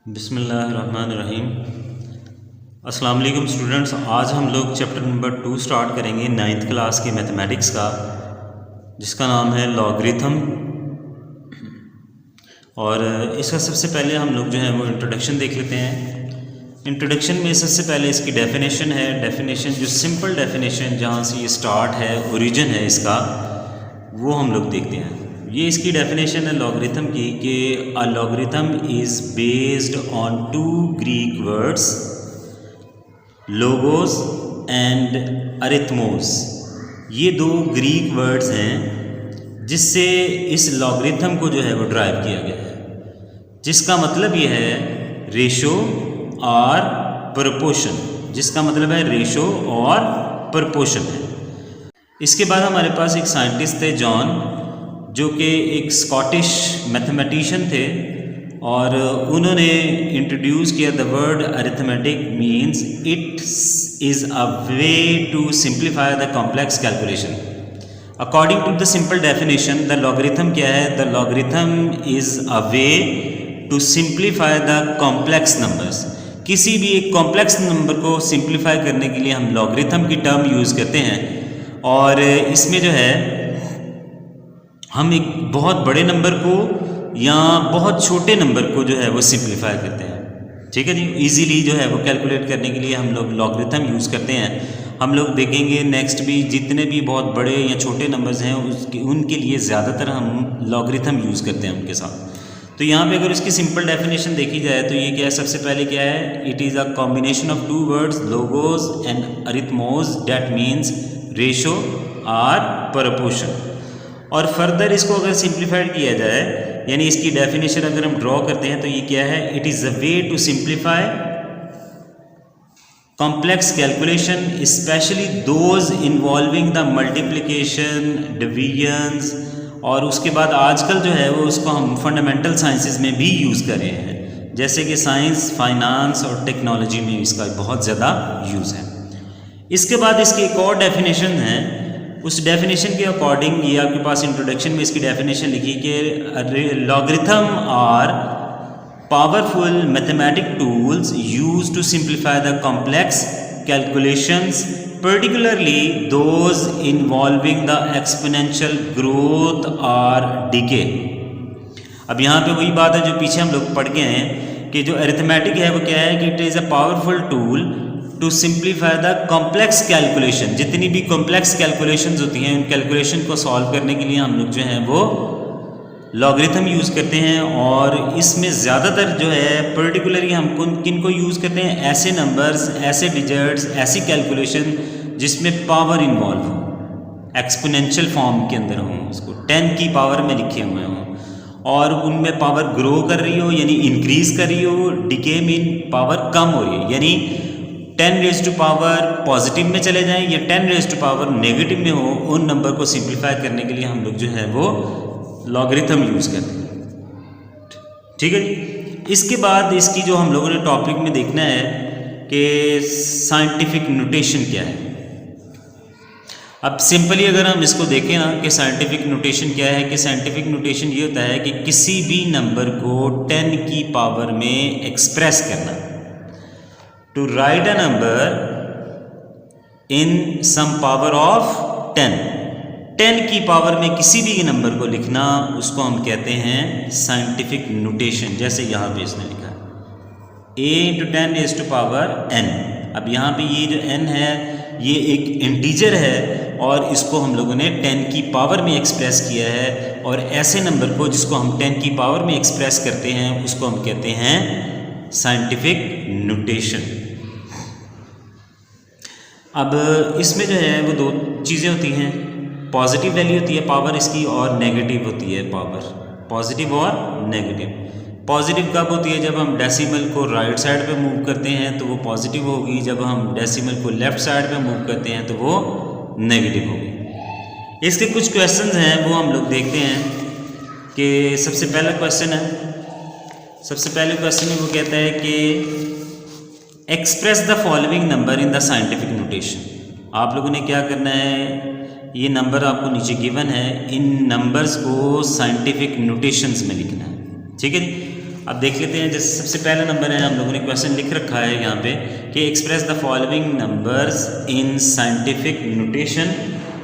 बिस्मिल्लाहिर्रहमानिर्रहीम। अस्सलाम वालेकुम स्टूडेंट्स। आज हम लोग चैप्टर नंबर 2 स्टार्ट करेंगे 9th क्लास के मैथमेटिक्स का, जिसका नाम है लॉगरिथम। और इसका सबसे पहले हम लोग जो है वो इंट्रोडक्शन देख लेते हैं। इंट्रोडक्शन में सबसे पहले इसकी डेफिनेशन है। डेफिनेशन जो सिंपल डेफिनेशन जहाँ से ये स्टार्ट है, ओरिजिन है इसका, वो हम लोग देखते हैं। ये इसकी डेफिनेशन है लॉगरिथम की कि a logarithm is based on 2 Greek words logos and arithmos. ये 2 ग्रीक वर्ड्स हैं जिससे इस लॉगरिथम को जो है वो ड्राइव किया गया है, जिसका मतलब ये है रेशो और प्रोपोर्शन। जिसका मतलब है रेशो और प्रोपोर्शन है। इसके बाद हमारे पास एक साइंटिस्ट थे जॉन, जो कि एक स्कॉटिश मैथमेटिशियन थे, और उन्होंने इंट्रोड्यूस किया the word arithmetic means it is a way to simplify the complex calculation. According to the simple definition, the logarithm क्या है? The logarithm is a way to simplify the complex numbers. किसी भी एक complex number को simplify करने के लिए हम लॉगरिथम की टर्म यूज़ करते हैं। और इसमें जो है हम एक बहुत बड़े नंबर को या बहुत छोटे नंबर को जो है वो सिंप्लीफाई करते हैं। ठीक है जी। इजीली जो है वो कैलकुलेट करने के लिए हम लोग लॉगरिथम यूज़ करते हैं। हम लोग देखेंगे नेक्स्ट भी जितने भी बहुत बड़े या छोटे नंबर्स हैं उनके लिए ज़्यादातर हम लॉगरिथम यूज़ करते हैं उनके साथ। तो यहाँ पे अगर इसकी सिंपल डेफिनेशन देखी जाए तो ये क्या है? सबसे पहले क्या है? It is a combination of 2 words logos and arithmos that means ratio और प्रोपोर्शन। और फर्दर इसको अगर सिंप्लीफाइड किया जाए, यानी इसकी डेफिनेशन अगर हम ड्रॉ करते हैं तो ये क्या है? It is a way to simplify complex calculation specially those involving the multiplication, divisions, और उसके बाद आजकल जो है वो उसको हम फंडामेंटल साइंसेस में भी यूज़ कर रहे हैं, जैसे कि साइंस, फाइनेंस और टेक्नोलॉजी में इसका बहुत ज़्यादा यूज़ है। इसके बाद इसकी एक और डेफिनेशन है। उस डेफिनेशन के अकॉर्डिंग ये आपके पास इंट्रोडक्शन में इसकी डेफिनेशन लिखी कि logarithm are powerful mathematic tools use to simplify the complex calculations, particularly those involving the exponential growth और डिके। अब यहाँ पे वही बात है जो पीछे हम लोग पढ़ गए हैं कि जो अरिथमेटिक है वो क्या है कि it is a powerful tool to simplify the complex calculation. जितनी भी कॉम्प्लेक्स कैलकुलेशंस होती हैं उन कैलकुलेशन को सॉल्व करने के लिए हम लोग जो है वो लॉगरिथम यूज़ करते हैं। और इसमें ज़्यादातर जो है पर्टिकुलरली हम किन को यूज़ करते हैं? ऐसे नंबर्स, ऐसे डिजिट्स, ऐसी कैलकुलेशन जिसमें पावर इन्वॉल्व हो, एक्सपोनेंशियल फॉर्म के अंदर हो, उसको 10 की पावर में लिखे हुए हों, और उनमें पावर ग्रो कर रही हो यानी इंक्रीज़ कर रही हो, डिके मीन पावर कम हो रही है, यानी 10 रेज़ टू पावर पॉजिटिव में चले जाएं या 10 रेज़ टू पावर नेगेटिव में हो, उन नंबर को सिंप्लीफाई करने के लिए हम लोग जो है वो लॉगरिथम यूज़ करते हैं। ठीक है जी। इसके बाद इसकी जो हम लोगों ने टॉपिक में देखना है कि साइंटिफिक नोटेशन क्या है। अब सिंपली अगर हम इसको देखें ना कि साइंटिफिक नोटेशन क्या है, कि साइंटिफिक नोटेशन ये होता है कि किसी भी नंबर को 10 की पावर में एक्सप्रेस करना। To write a number in some power of 10 की पावर में किसी भी नंबर को लिखना, उसको हम कहते हैं साइंटिफिक नोटेशन। जैसे यहाँ पे इसने लिखा है a × 10 raise to power n। अब यहाँ पे ये जो n है ये एक इंटीजर है और इसको हम लोगों ने 10 की पावर में एक्सप्रेस किया है। और ऐसे नंबर को जिसको हम 10 की पावर में एक्सप्रेस करते हैं उसको हम कहते हैं साइंटिफिक नोटेशन। अब इसमें जो है वो 2 चीज़ें होती हैं, पॉजिटिव वैल्यू होती है पावर इसकी और नेगेटिव होती है पावर, पॉजिटिव और नेगेटिव। पॉजिटिव कब होती है? जब हम डेसिमल को राइट साइड पे मूव करते हैं तो वो पॉजिटिव होगी, जब हम डेसिमल को लेफ़्ट साइड पे मूव करते हैं तो वो नेगेटिव होगी। इसके कुछ क्वेश्चंस हैं वो हम लोग देखते हैं कि सबसे पहला क्वेश्चन है, सबसे पहले क्वेश्चन में वो कहता है कि express the following number in the scientific notation. आप लोगों ने क्या करना है? ये नंबर आपको नीचे गिवन है, इन नंबर्स को साइंटिफिक नोटेशंस में लिखना है। ठीक है जी। अब देख लेते हैं, जैसे सबसे पहला नंबर है, हम लोगों ने क्वेश्चन लिख रखा है यहाँ पे कि express the following numbers in scientific notation.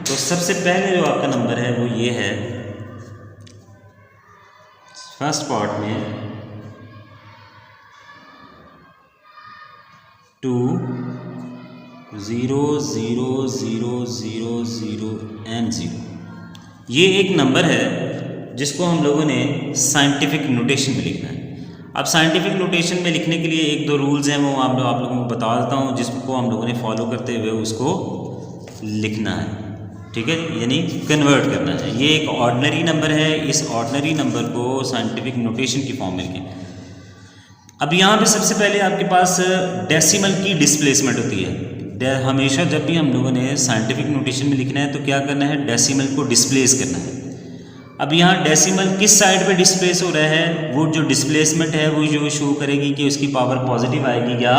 तो सबसे पहले जो आपका नंबर है वो ये है, फर्स्ट पार्ट में 2 0 0 0 0 0 and 0। ये एक नंबर है जिसको हम लोगों ने साइंटिफिक नोटेशन में लिखना है। अब साइंटिफिक नोटेशन में लिखने के लिए एक दो रूल्स हैं, वो आप लोगों को बता देता हूँ, जिसको हम लोगों ने फॉलो करते हुए उसको लिखना है, ठीक है, यानी कन्वर्ट करना है। ये एक ऑर्डिनरी नंबर है, इस ऑर्डिनरी नंबर को साइंटिफिक नोटेशन की फॉर्म में लिखें। अब यहाँ पे सबसे पहले आपके पास डेसिमल की डिस्प्लेसमेंट होती है। हमेशा जब भी हम लोगों ने साइंटिफिक नोटेशन में लिखना है तो क्या करना है, डेसिमल को डिस्प्लेस करना है। अब यहाँ डेसिमल किस साइड पे डिस्प्लेस हो रहा है, वो जो डिस्प्लेसमेंट है वो जो शो करेगी कि उसकी पावर पॉजिटिव आएगी या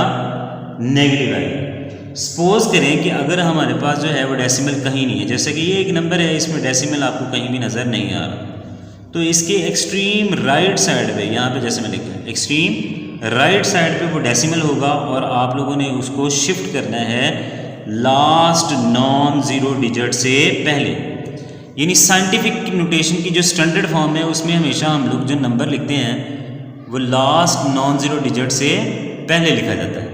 नेगेटिव आएगी। सपोज करें कि अगर हमारे पास जो है वो डेसिमल कहीं नहीं है, जैसे कि ये एक नंबर है, इसमें डेसिमल आपको कहीं भी नज़र नहीं आ रहा, तो इसके एक्सट्रीम राइट साइड पे, यहाँ पे जैसे मैं लिखा है एक्सट्रीम राइट साइड पे वो डेसिमल होगा, और आप लोगों ने उसको शिफ्ट करना है लास्ट नॉन ज़ीरो डिजिट से पहले। यानी साइंटिफिक नोटेशन की जो स्टैंडर्ड फॉर्म है उसमें हमेशा हम लोग जो नंबर लिखते हैं वो लास्ट नॉन ज़ीरो डिजिट से पहले लिखा जाता है।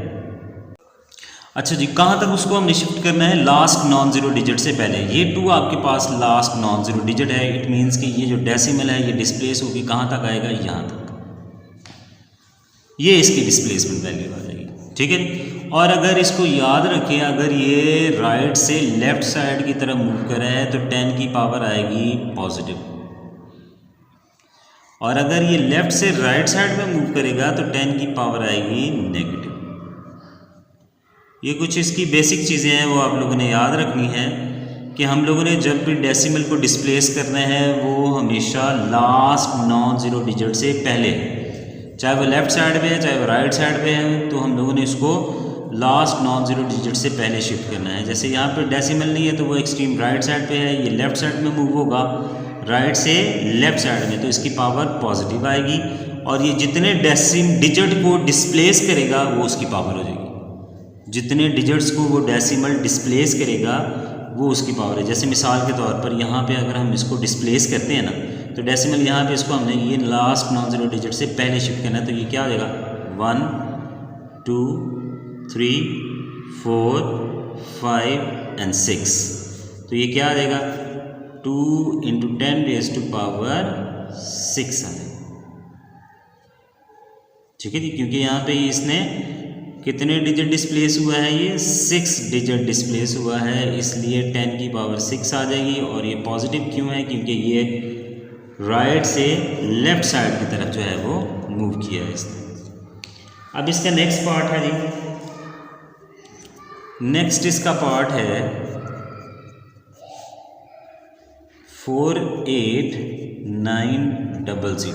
अच्छा जी, कहाँ तक उसको हमने शिफ्ट करना है, लास्ट नॉन ज़ीरो डिजिट से पहले। ये 2 आपके पास लास्ट नॉन ज़ीरो डिजिट है, इट मीन्स कि ये जो डेसिमल है ये डिस्प्लेस होगी, कहाँ तक आएगा, यहाँ तक, ये इसकी डिस्प्लेसमेंट वैल्यू आ जाएगी, ठीक है। और अगर इसको याद रखें, अगर ये राइट से लेफ्ट साइड की तरफ मूव कर रहा है तो 10 की पावर आएगी पॉजिटिव, और अगर ये लेफ्ट से राइट साइड में मूव करेगा तो 10 की पावर आएगी नेगेटिव। ये कुछ इसकी बेसिक चीज़ें हैं, वो आप लोगों ने याद रखनी है कि हम लोगों ने जब भी डेसिमल को डिस्प्लेस करना है वो हमेशा लास्ट नॉन ज़ीरो डिजिट से पहले, चाहे वो लेफ़्ट साइड पे है चाहे वो राइट साइड पे है, तो हम लोगों ने इसको लास्ट नॉन ज़ीरो डिजिट से पहले शिफ्ट करना है। जैसे यहाँ पे डेसिमल नहीं है तो वो एक्सट्रीम राइट साइड पे है, ये लेफ़्ट साइड में मूव होगा राइट से लेफ़्ट साइड में, तो इसकी पावर पॉजिटिव आएगी, और ये जितने डिजिट को डिस्प्लेस करेगा वो उसकी पावर हो जाएगी। जितने डिजिट्स को वो डेसिमल डिस्प्लेस करेगा वो उसकी पावर है। जैसे मिसाल के तौर पर यहाँ पे अगर हम इसको डिस्प्लेस करते हैं ना, तो डेसिमल यहाँ पे इसको हमने ये लास्ट नॉन ज़ीरो डिजिट से पहले शिफ्ट करना है, तो ये क्या हो जाएगा 1 2 3 4 5 and 6। तो ये क्या आ जाएगा 2 × 10⁻⁶ आ जाएगा, ठीक है जी, क्योंकि यहाँ पे इसने कितने डिजिट डिस्प्लेस हुआ है, ये 6 डिजिट डिस्प्लेस हुआ है, इसलिए 10 की पावर 6 आ जाएगी। और ये पॉजिटिव क्यों है, क्योंकि ये राइट से लेफ़्ट साइड की तरफ जो है वो मूव किया है इसने। अब इसका नेक्स्ट पार्ट है जी, नेक्स्ट इसका पार्ट है 48900।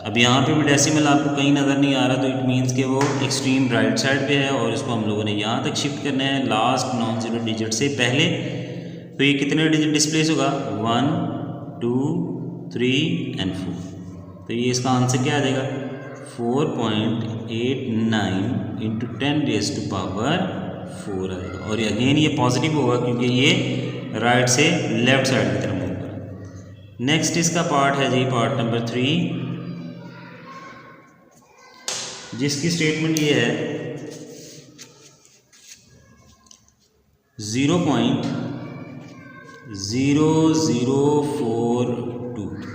अब यहाँ पे भी डेसिमल आपको कहीं नज़र नहीं आ रहा, तो इट मीन्स कि वो एक्सट्रीम राइट साइड पे है, और इसको हम लोगों ने यहाँ तक शिफ्ट करना है लास्ट नॉन ज़ीरो डिजिट से पहले। तो ये कितने डिजिट डिस्प्लेस होगा 1 2 3 and 4। तो ये इसका आंसर क्या आ जाएगा 4.89 × 10⁻⁴ आएगा, और अगेन ये पॉजिटिव होगा क्योंकि ये राइट से लेफ़्ट साइड की तरफ मूव करेगा। नेक्स्ट इसका पार्ट है जी, पार्ट नंबर 3, जिसकी स्टेटमेंट ये है 0.0042,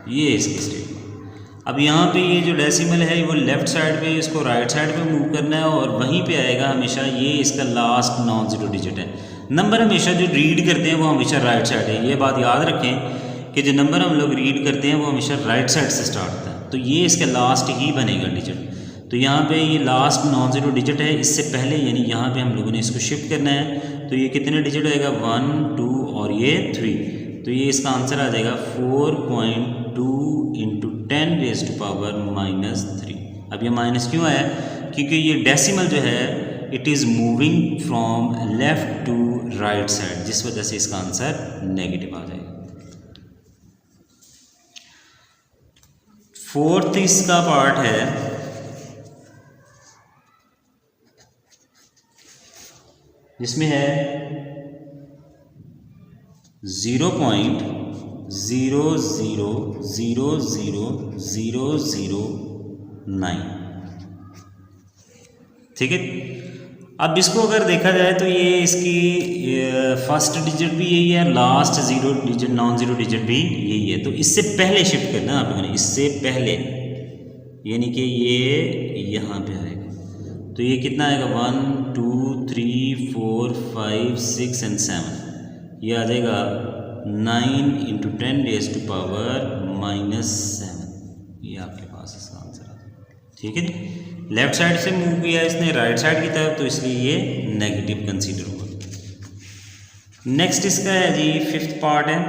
ये इसकी स्टेटमेंट। अब यहाँ पे ये जो डेसिमल है वो लेफ़्ट साइड पे, इसको राइट साइड पे मूव करना है, और वहीं पे आएगा हमेशा, ये इसका लास्ट नॉन ज़ीरो डिजिट है। नंबर हमेशा जो रीड करते हैं वो हमेशा राइट साइड है, ये बात याद रखें कि जो नंबर हम लोग रीड करते हैं वो हमेशा राइट साइड से स्टार्ट होता है, तो ये इसका लास्ट ही बनेगा डिजिट। तो यहाँ पे ये लास्ट नॉन ज़ीरो डिजिट है, इससे पहले यानी यहाँ पे हम लोगों ने इसको शिफ्ट करना है, तो ये कितने डिजिट आएगा 1 2 और ये 3, तो ये इसका आंसर आ जाएगा 4.2 × 10⁻⁻3। अब ये माइनस क्यों आया, क्योंकि ये डेसिमल जो है it is moving from left to right side, जिस वजह से इसका आंसर नेगेटिव आ जाएगा। फोर्थ इसका पार्ट है जिसमें है 0.000009। ठीक है। अब इसको अगर देखा जाए तो ये इसकी फर्स्ट डिजिट भी यही है, last zero digit non zero digit भी यही है। तो इससे पहले शिफ्ट करना है आप लोगों ने, इससे पहले, यानी कि ये यहाँ पे आएगा। तो ये कितना आएगा 1 2 3 4 5 6 एंड 7, ये आ जाएगा 9 × 10⁻⁻⁻7। ये आपके पास इसका आंसर आ जाएगा। ठीक है। लेफ्ट साइड से मूव किया इसने राइट साइड की तरफ, तो इसलिए ये नेगेटिव कंसीडर होगा। नेक्स्ट इसका है जी फिफ्थ पार्ट है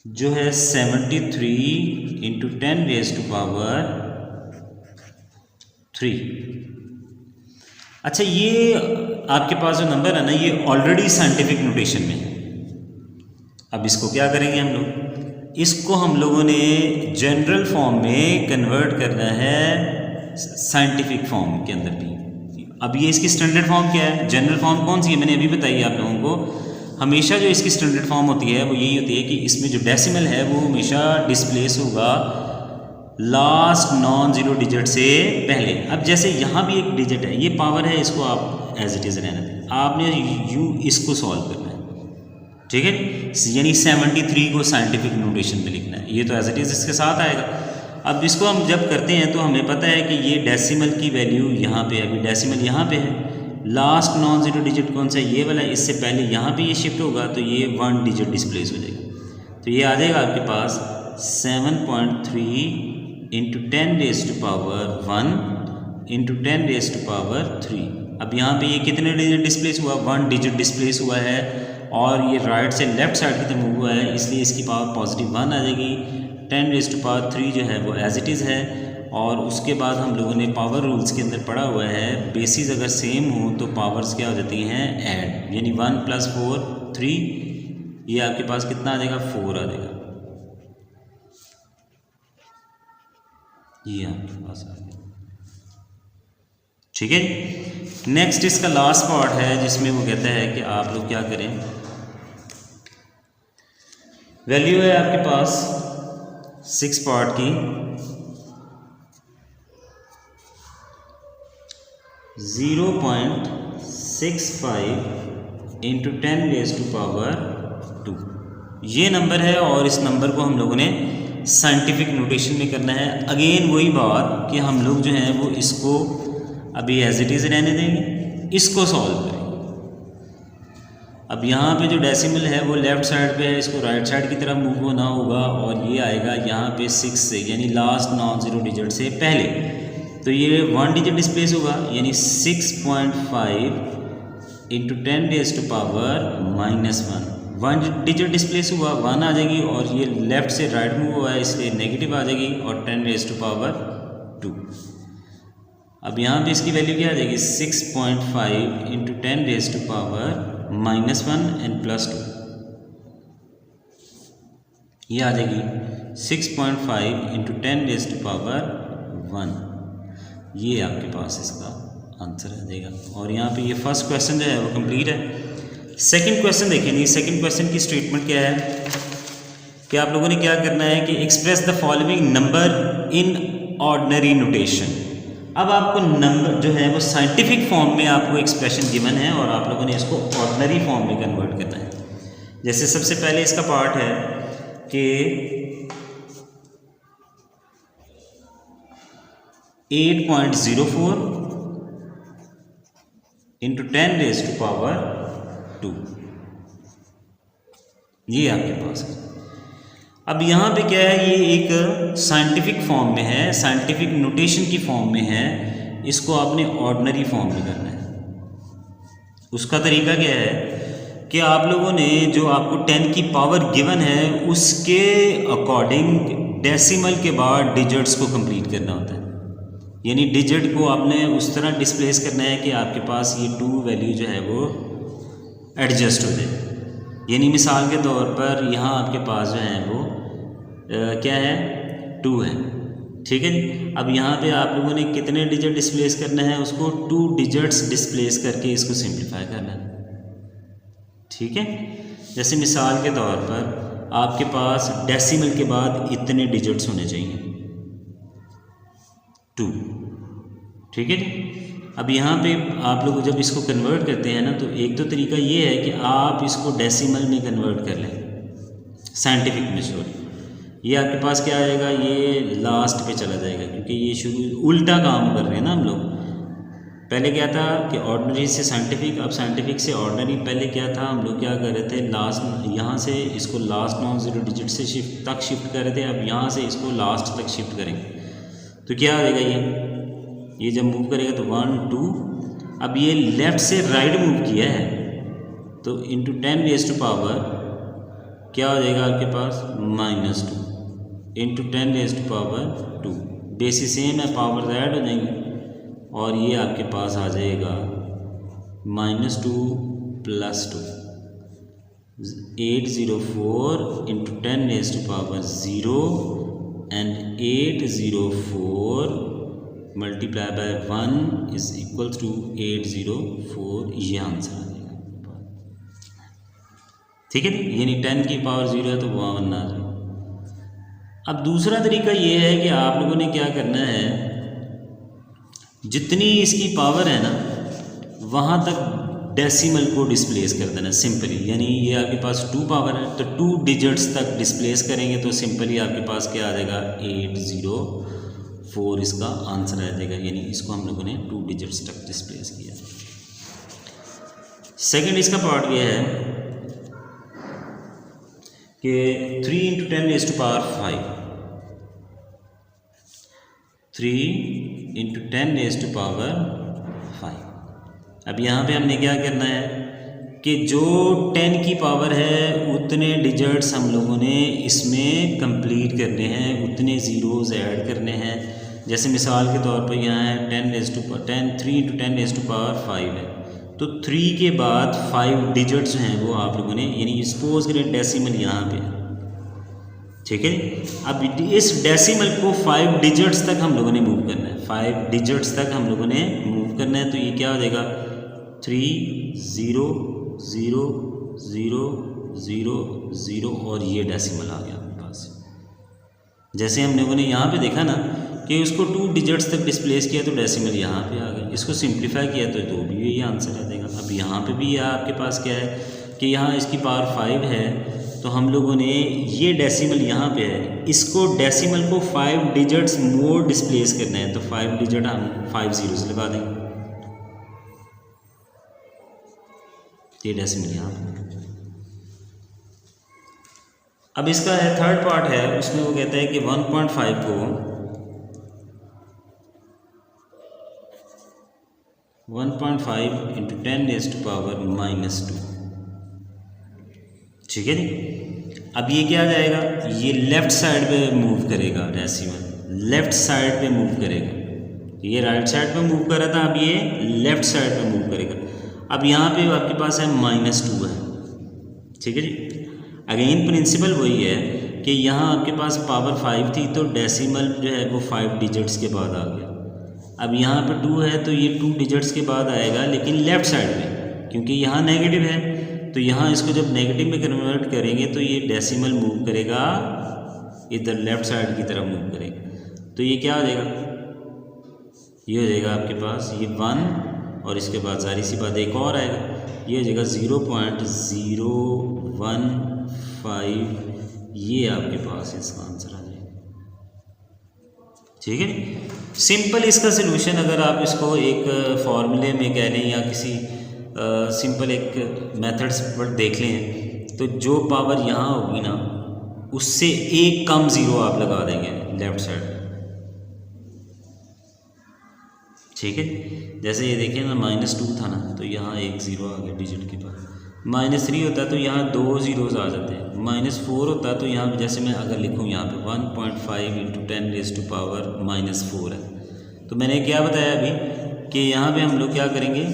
जो है 73 × 10⁻³ अच्छा, ये आपके पास जो नंबर है ना, ये ऑलरेडी साइंटिफिक नोटेशन में है। अब इसको क्या करेंगे हम लोग, इसको हम लोगों ने जनरल फॉर्म में कन्वर्ट करना है साइंटिफिक फॉर्म के अंदर भी। अब ये इसकी स्टैंडर्ड फॉर्म क्या है, जनरल फॉर्म कौन सी है, मैंने अभी बताई आप लोगों को। हमेशा जो इसकी स्टैंडर्ड फॉर्म होती है वो यही होती है कि इसमें जो डेसिमल है वो हमेशा डिस्प्लेस होगा लास्ट नॉन जीरो डिजिट से पहले। अब जैसे यहाँ भी एक डिजिट है, ये पावर है, इसको आप एज इट इज़ रहने दें, आपने इसको सॉल्व करना है। ठीक है, यानी 73 को साइंटिफिक नोटेशन में लिखना है, ये तो एज इट इज़ इसके साथ आएगा। अब इसको हम जब करते हैं तो हमें पता है कि ये डेसिमल की वैल्यू यहाँ पे है, अभी डेसिमल यहाँ पे है, लास्ट नॉन जीरो डिजिट कौन सा है, ये वाला, इससे पहले यहाँ पे ये शिफ्ट होगा तो ये 1 डिजिट डिस्प्लेस हो जाएगा। तो ये आ जाएगा आपके पास 7.3 × 10⁻1 × 10⁻3। अब यहाँ पे ये कितने डिजिट डिस्प्लेस हुआ, 1 डिजिट डिस्प्लेस हुआ है, और ये राइट से लेफ्ट साइड की तरफ मूव हुआ है, इसलिए इसकी पावर पॉजिटिव 1 आ जाएगी। 10⁻3 जो है वो एज इट इज़ है। और उसके बाद हम लोगों ने पावर रूल्स के अंदर पढ़ा हुआ है, बेसिस अगर सेम हो तो पावर्स क्या हो जाती हैं, ऐड, यानी 1 + 4 3, ये आपके पास कितना आ जाएगा, 4 आ जाएगा। ये आपके पास आ गया। ठीक है। नेक्स्ट इसका लास्ट पार्ट है जिसमें वो कहता है कि आप लोग क्या करें, वैल्यू है आपके पास 6 पार्ट की 0.65 × 10⁻²। ये नंबर है और इस नंबर को हम लोगों ने साइंटिफिक नोटेशन में करना है। अगेन वही बात कि हम लोग जो हैं वो इसको अभी एज इट इज़ रहने देंगे, इसको सॉल्व करेंगे। अब यहाँ पे जो डेसिमल है वो लेफ़्ट साइड पे है, इसको राइट साइड की तरफ मूव होना होगा, और ये आएगा यहाँ पे 6 से, यानी लास्ट नॉन जीरो डिजिट से पहले। तो ये 1 डिजिट डिस्प्लेस होगा, यानी 6.5 × 10⁻⁻1। 1 डिजिट डिस्प्लेस हुआ, 1 आ जाएगी, और ये लेफ़्ट से राइट मूव हुआ है इसलिए नेगेटिव आ जाएगी, और 10⁻²। अब यहाँ पे इसकी वैल्यू क्या आ जाएगी, 6.5 × 10⁻⁻1 एंड +2, ये आ जाएगी 6.5 × 10⁻1। ये आपके पास इसका आंसर आ जाएगा। और यहाँ पे ये फर्स्ट क्वेश्चन जो है वो कंप्लीट है। सेकंड क्वेश्चन देखेंगे, सेकंड क्वेश्चन की स्टेटमेंट क्या है कि आप लोगों ने क्या करना है कि express the following number in ordinary notation. अब आपको नंबर जो है वो साइंटिफिक फॉर्म में आपको एक्सप्रेशन गिवन है और आप लोगों ने इसको ऑर्डिनरी फॉर्म में कन्वर्ट करना है। जैसे सबसे पहले इसका पार्ट है कि 8.04 × 10⁻², ये आपके पास है। अब यहाँ पे क्या है, ये एक साइंटिफिक फॉर्म में है, साइंटिफिक नोटेशन की फॉर्म में है, इसको आपने ऑर्डिनरी फॉर्म में करना है। उसका तरीका क्या है कि आप लोगों ने जो आपको 10 की पावर गिवन है उसके अकॉर्डिंग डेसिमल के बाद डिजिट्स को कंप्लीट करना होता है, यानी डिजिट को आपने उस तरह डिस्प्लेस करना है कि आपके पास ये 2 वैल्यू जो है वो एडजस्ट हो जाए। यानी मिसाल के तौर पर यहाँ आपके पास जो है वो क्या है 2 है। ठीक है जी। अब यहाँ पे आप लोगों ने कितने डिजिट डिस्प्लेस करना है, उसको 2 डिजिट्स डिस्प्लेस करके इसको सिंप्लीफाई करना है। ठीक है, जैसे मिसाल के तौर पर आपके पास डेसिमल के बाद इतने डिजिट्स होने चाहिए 2। ठीक है जी। अब यहाँ पे आप लोग जब इसको कन्वर्ट करते हैं ना, तो एक तो तरीका ये है कि आप इसको डेसिमल में कन्वर्ट कर लें, साइंटिफिक में। सॉरी, ये आपके पास क्या आएगा, ये लास्ट पे चला जाएगा, क्योंकि ये शुरू उल्टा काम कर रहे हैं ना हम लोग। पहले क्या था कि ऑर्डिनरी से साइंटिफिक, अब साइंटिफिक से ऑर्डिनरी। पहले क्या था, हम लोग क्या कर रहे थे, लास्ट यहाँ से इसको लास्ट नॉन ज़ीरो डिजिट से शिफ्ट कर रहे थे। अब यहाँ से इसको लास्ट तक शिफ्ट करेंगे तो क्या हो जाएगा, ये जब मूव करेगा तो 1 2। अब ये लेफ़्ट से राइट मूव किया है तो इंटू 10 रेज़ टू पावर क्या हो जाएगा आपके पास, -2 into 10 raise to power 2। Basis same है, पावर ऐड हो जाएंगे और ये आपके पास आ जाएगा -2 + 2 804 into 10 raise to power 0 and 804 multiply by 1 is equal to 804। ये आंसर आ जाएगा। ठीक है, यानी 10 की पावर 0 है तो 1 आ जाएगा। अब दूसरा तरीका ये है कि आप लोगों ने क्या करना है, जितनी इसकी पावर है ना वहाँ तक डेसिमल को डिस्प्लेस कर देना सिंपली। यानी ये आपके पास 2 पावर है तो 2 डिजिट्स तक डिस्प्लेस करेंगे तो सिंपली आपके पास क्या आ जाएगा, 804 इसका आंसर आ जाएगा। यानी इसको हम लोगों ने 2 डिजिट्स तक डिस्प्लेस किया। सेकंड इसका पार्ट ये है कि 3 into 10 raise to power 5, 3 into 10 raise to power 5। अब यहाँ पे हमने क्या करना है कि जो 10 की पावर है उतने डिजिट्स हम लोगों ने इसमें कंप्लीट करने हैं, उतने ज़ीरोज़ ऐड करने हैं। जैसे मिसाल के तौर पर यहाँ है 3 इंटू 10 रेज़ टू पावर 5 है तो 3 के बाद 5 डिजिट्स हैं वो आप लोगों ने, यानी सपोज करें डेसिमल यहाँ पे, ठीक है। अब इस डेसिमल को 5 डिजिट्स तक हम लोगों ने मूव करना है, 5 डिजिट्स तक हम लोगों ने मूव करना है। तो ये क्या हो जाएगा, 3 0 0 0 0 0 और ये डेसिमल आ गया आपके पास। जैसे हम लोगों ने यहाँ पे देखा ना कि उसको 2 डिजिट्स तक डिस्प्लेस किया तो डेसिमल यहाँ पे आ गया, इसको सिंप्लीफाई किया तो भी यही आंसर आ जाएगा। अब यहाँ पे भी आपके पास क्या है कि यहाँ इसकी पावर 5 है तो हम लोगों ने ये डेसिमल यहाँ पे है, इसको डेसिमल को 5 डिजिट्स मोर डिस्प्लेस करना है तो 5 डिजिट हम 5 ज़ीरोज़ लगा देंगे, ये डेसिमल यहाँ पे। अब इसका है थर्ड पार्ट है, उसमें वो कहता है कि 1.5 को 1.5 इंटू 10 रेज़ टू पावर -2, ठीक है जी। अब ये क्या आ जाएगा, ये लेफ़्ट साइड पे मूव करेगा, डेसिमल लेफ़्ट साइड पे मूव करेगा। ये राइट साइड पे मूव कर रहा था, अब ये लेफ़्ट साइड पे मूव करेगा। अब यहाँ पे आपके पास है -2 है, ठीक है जी। अगेन प्रिंसिपल वही है कि यहाँ आपके पास पावर 5 थी तो डेसिमल जो है वो 5 डिजिट्स के बाद आ गया। अब यहाँ पर 2 है तो ये 2 डिजिट्स के बाद आएगा, लेकिन लेफ़्ट साइड में, क्योंकि यहाँ नेगेटिव है तो यहाँ इसको जब नेगेटिव में कन्वर्ट करेंगे तो ये डेसिमल मूव करेगा इधर लेफ़्ट साइड की तरफ मूव करेगा। तो ये क्या हो जाएगा, ये हो जाएगा आपके पास ये 1 और इसके बाद जाहिर सी बात एक और आएगा, ये हो जाएगा 0.015। ये आपके पास इसका आंसर आ जाएगा, ठीक है। सिंपल इसका सलूशन अगर आप इसको एक फॉर्मूले में कह लें या किसी सिंपल एक मेथड्स पर देख लें तो जो पावर यहाँ होगी ना उससे एक कम ज़ीरो आप लगा देंगे लेफ़्ट साइड, ठीक है। जैसे ये देखिए ना -2 था ना तो यहाँ एक ज़ीरो आ गया डिजिट के पास, -3 होता है तो यहाँ 2 ज़ीरोज़ आ जाते हैं, -4 होता है तो यहाँ पे जैसे मैं अगर लिखूँ यहाँ पे 1.5 इंटू 10 रेज़ टू पावर -4 है। तो मैंने क्या बताया अभी कि यहाँ पे हम लोग क्या करेंगे,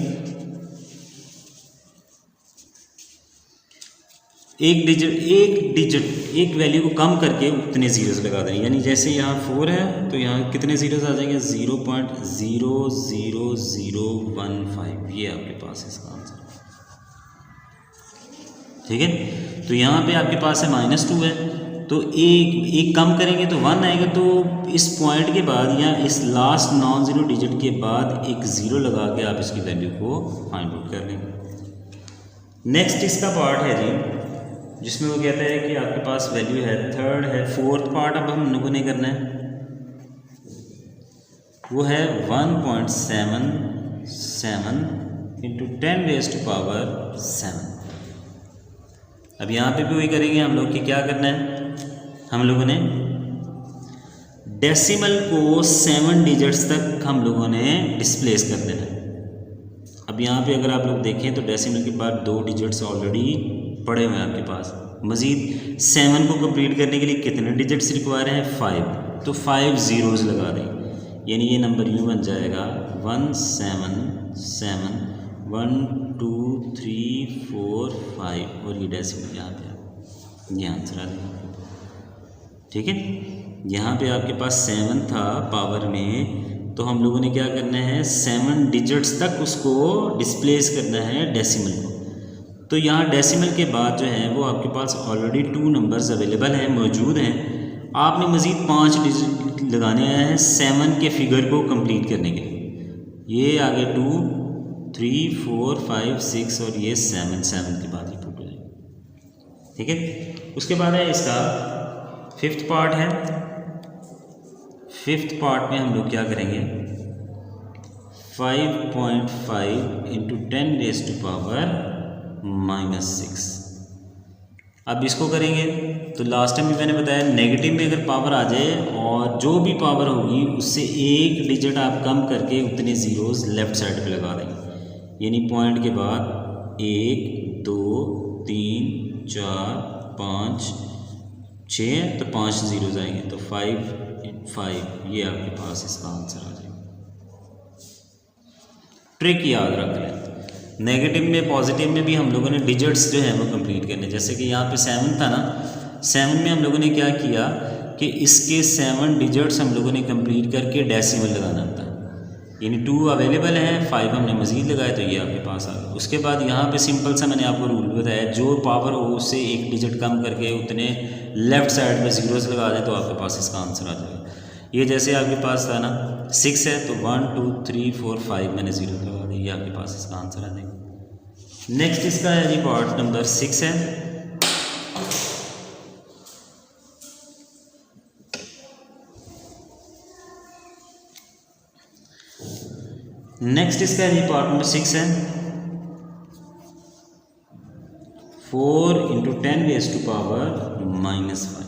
एक वैल्यू को कम करके उतने ज़ीरोज़ लगा दें। यानी जैसे यहाँ 4 है तो यहाँ कितने ज़ीरोज़ आ जाएंगे, 0.00015। ये आपके पास इसका आंसर, ठीक है। तो यहाँ पे आपके पास है -2 है, तो एक कम करेंगे तो 1 आएगा। तो इस पॉइंट के बाद या इस लास्ट नॉन ज़ीरो डिजिट के बाद एक ज़ीरो लगा के आप इसकी वैल्यू को फाइंड आउट कर लेंगे। नेक्स्ट इसका पार्ट है जी, जिसमें वो कहता है कि आपके पास वैल्यू है, थर्ड है, फोर्थ पार्ट अब हम लोगों ने करना है, वो है 1.77 × 10⁻⁷। अब यहाँ पे भी वही करेंगे हम लोग कि क्या करना है, हम लोगों ने डेसिमल को 7 डिजिट्स तक हम लोगों ने डिस्प्लेस कर देना है। अब यहाँ पे अगर आप लोग देखें तो डेसिमल के बाद 2 डिजिट्स ऑलरेडी पड़े हुए हैं आपके पास। मज़ीद 7 को कंप्लीट करने के लिए कितने डिजिट्स रिक्वायर हैं, 5। तो 5 ज़ीरोज़ लगा दें, यानी ये नंबर यूँ बन जाएगा 177 1 2 3 4 5 और ये डेसिमल यहाँ पे ये आंसर आ जाएगा, ठीक है। यहाँ पे आपके पास 7 था पावर में, तो हम लोगों ने क्या करना है, 7 डिजिट्स तक उसको डिस्प्लेस करना है डेसिमल को। तो यहाँ डेसिमल के बाद जो है वो आपके पास ऑलरेडी 2 नंबर्स अवेलेबल हैं, मौजूद हैं। आपने मज़ीद 5 डिजिट लगाने हैं 7 के फिगर को कंप्लीट करने के लिए। ये आगे 2 3 4 5 6 और ये 7 के बाद ही पुट हो जाएगा, ठीक है। उसके बाद है इसका 5th पार्ट है। 5th पार्ट में हम लोग क्या करेंगे, 5.5 × 10⁻⁻�6। अब इसको करेंगे तो लास्ट टाइम भी मैंने बताया, नेगेटिव में अगर पावर आ जाए और जो भी पावर होगी उससे एक डिजिट आप कम करके उतने ज़ीरोज़ लेफ़्ट साइड पे लगा देंगे। यानी पॉइंट के बाद 1 2 3 4 5 6 तो 5 ज़ीरोज़ आएंगे, तो 5 ये आपके पास इसका आंसर आ जाएगा। ट्रिक याद रख लें, नेगेटिव में पॉजिटिव में भी हम लोगों ने डिजिट्स जो है वो कंप्लीट करने। जैसे कि यहाँ पे 7 था ना, 7 में हम लोगों ने क्या किया कि इसके 7 डिजिट्स हम लोगों ने कंप्लीट करके डेसिमल लगाना था। यानी 2 अवेलेबल हैं, 5 हमने मज़ीद लगाए तो ये आपके पास आ गया। उसके बाद यहाँ पे सिंपल सा मैंने आपको रूल बताया, जो पावर हो उससे एक डिजिट कम करके उतने लेफ़्ट साइड में ज़ीरोज़ लगा दें तो आपके पास इसका आंसर आ जाएगा। ये जैसे आपके पास था ना 6 है तो 1 2 3 4 5 मैंने ज़ीरो लगा दी, ये आपके पास इसका आंसर आ जाएगा। नेक्स्ट इसका है जी पार्ट नंबर 6 है। नेक्स्ट इसका है जी पार्ट नंबर 6 है, 4 × 10⁻⁻⁵।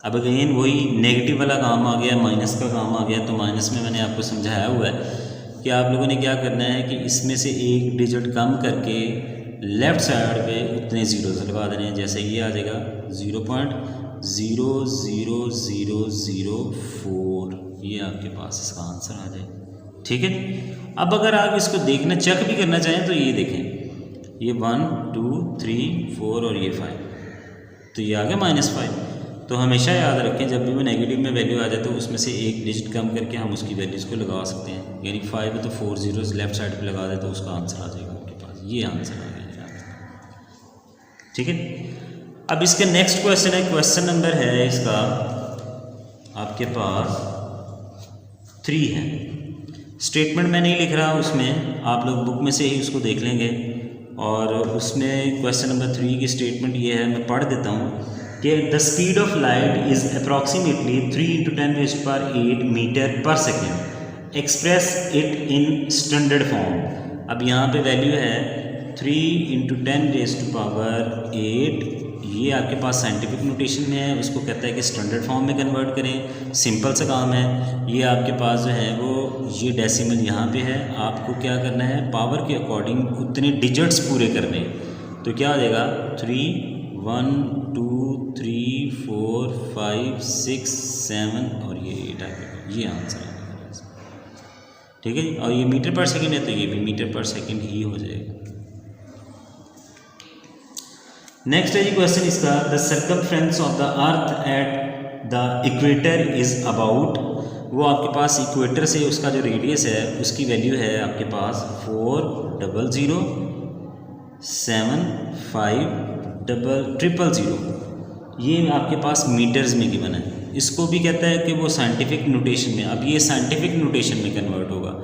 अब अगेन वही नेगेटिव वाला काम आ गया, माइनस का काम आ गया। तो माइनस में मैंने आपको समझाया हुआ है कि आप लोगों ने क्या करना है कि इसमें से एक डिजिट कम करके लेफ़्ट साइड पे उतने ज़ीरोज़ लगा देने हैं। जैसे ये आ जाएगा 0.00004, ये आपके पास इसका आंसर आ जाएगा, ठीक है। अब अगर आप इसको देखना चेक भी करना चाहें तो ये देखें, ये 1 2 3 4 और ये 5, तो ये आ गया -5। तो हमेशा याद रखें जब भी वो नेगेटिव में वैल्यू आ जाए तो उसमें से एक डिजिट कम करके हम उसकी वैल्यूज़ को लगा सकते हैं। यानी 5 है तो 4 ज़ीरोज़ लेफ़्ट साइड पे लगा दे तो उसका आंसर आ जाएगा आपके पास, ये आंसर आ गया, ठीक है। अब इसके नेक्स्ट क्वेश्चन है, क्वेश्चन नंबर है इसका आपके पास 3 है। स्टेटमेंट मैं नहीं लिख रहा उसमें, आप लोग बुक में से ही उसको देख लेंगे। और उसमें क्वेश्चन नंबर 3 की स्टेटमेंट ये है, मैं पढ़ देता हूँ कि the speed of light is approximately 3 × 10⁸ metre per second, express it in standard form. अब यहाँ पे वैल्यू है 3 × 10⁸, ये आपके पास साइंटिफिक नोटेशन में है, उसको कहता है कि स्टैंडर्ड फॉर्म में कन्वर्ट करें। सिंपल सा काम है। ये आपके पास जो है वो ये डेसिमल यहाँ पे है, आपको क्या करना है पावर के अकॉर्डिंग उतने डिजिट्स पूरे करने हैं। तो क्या हो जाएगा 3 1 2 3 4 5 6 7 और ये 8 आ गया, ये आंसर आ गया, ठीक है। और ये मीटर/सेकेंड है तो ये भी मीटर/सेकेंड ही हो जाएगा। नेक्स्ट है जी क्वेश्चन इसका, the circumference of the earth at the equator is about, वो आपके पास इक्वेटर से उसका जो रेडियस है उसकी वैल्यू है आपके पास 400,750,000, ये आपके पास मीटर्स में गिवन है। इसको भी कहता है कि वो साइंटिफिक नोटेशन में, अब ये साइंटिफिक नोटेशन में कन्वर्ट होगा।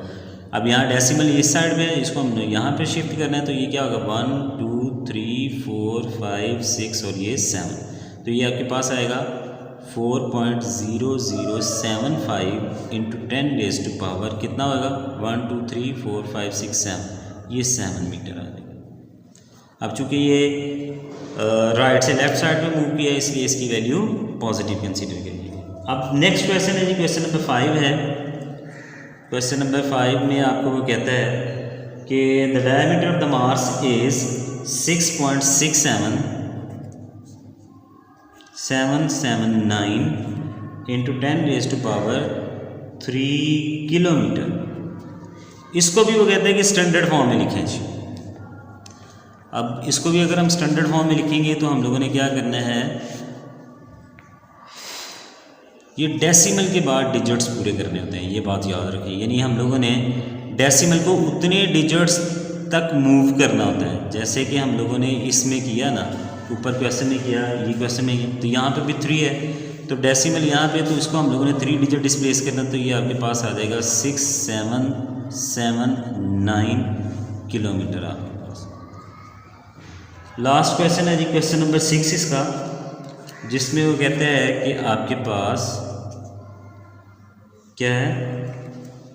अब यहाँ डेसिमल इस साइड में है, इसको हम यहाँ पे शिफ्ट करना है, तो ये क्या होगा 1 2 3 4 5 6 और ये 7, तो ये आपके पास आएगा 4.0075 इंटू 10 रेज़ टू पावर कितना होगा 1 2 3 4 5 6 7, ये 7 मीटर आ जाएगा। अब चूँकि ये राइट से लेफ्ट साइड में मूव किया इसलिए इसकी वैल्यू पॉजिटिव कंसीडर करिए। अब नेक्स्ट क्वेश्चन है जी, क्वेश्चन नंबर 5 है। क्वेश्चन नंबर 5 में आपको वो कहता है कि the diameter of the Mars is 6.779 into 10 raise to power 3 kilometre. इसको भी वो कहते हैं कि स्टैंडर्ड फॉर्म में लिखें जी। अब इसको भी अगर हम स्टैंडर्ड फॉर्म में लिखेंगे तो हम लोगों ने क्या करना है, ये डेसिमल के बाद डिजिट्स पूरे करने होते हैं, ये बात याद रखिए। यानी हम लोगों ने डेसिमल को उतने डिजिट्स तक मूव करना होता है, जैसे कि हम लोगों ने इसमें किया ना, ऊपर क्वेश्चन में किया, ये क्वेश्चन में किया, तो यहाँ पे भी 3 है, तो डेसिमल यहाँ पे, तो इसको हम लोगों ने 3 डिजिट डिस्प्लेस करना, तो ये आपके पास आ जाएगा 6779 किलोमीटर आपके पास। लास्ट क्वेश्चन है जी, क्वेश्चन नंबर 6 इसका, जिसमें वो कहते हैं कि आपके पास क्या है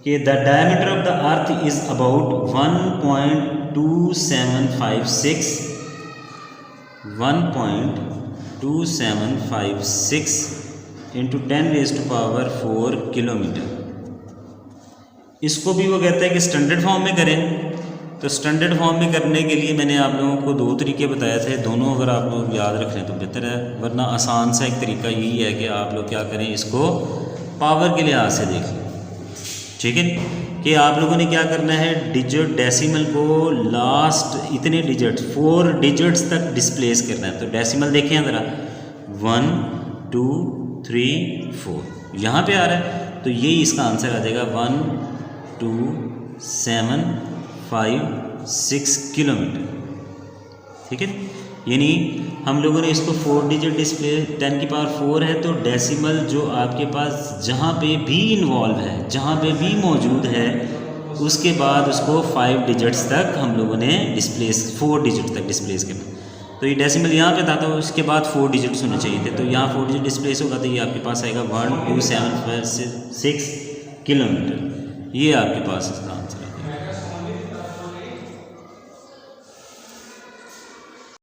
कि the diameter of the earth is about 1.2756 into 10 raise to power 4 kilometre. इसको भी वो कहते हैं कि स्टैंडर्ड फॉर्म में करें, तो स्टैंडर्ड फॉर्म में करने के लिए मैंने आप लोगों को 2 तरीके बताए थे, दोनों अगर आप लोग याद रख लें तो बेहतर है, वरना आसान सा एक तरीका यही है कि आप लोग क्या करें, इसको पावर के लिहाज से देख लें। ठीक है कि आप लोगों ने क्या करना है, डिजिट डेसिमल को लास्ट इतने डिजिट्स 4 डिजिट्स तक डिस्प्लेस करना है। तो डेसिमल देखें ज़रा 1 2 3 4 यहाँ पे आ रहा है, तो यही इसका आंसर आ जाएगा 12756 किलोमीटर। ठीक है, यानी हम लोगों ने इसको 4 डिजिट डिस्प्ले 10 की पावर 4 है, तो डेसिमल जो आपके पास जहाँ पे भी इन्वॉल्व है, जहाँ पे भी मौजूद है, उसके बाद उसको 5 डिजिट्स तक हम लोगों ने डिस्प्लेस 4 डिजिट तक डिस्प्लेस करना। तो ये डेसिमल यहाँ पे था, तो उसके बाद 4 डिजिट्स होने चाहिए थे, तो यहाँ 4 डिजिट डिस्प्लेस होगा, तो ये आपके पास आएगा 12756 किलोमीटर। ये आपके पास इसका आंसर है।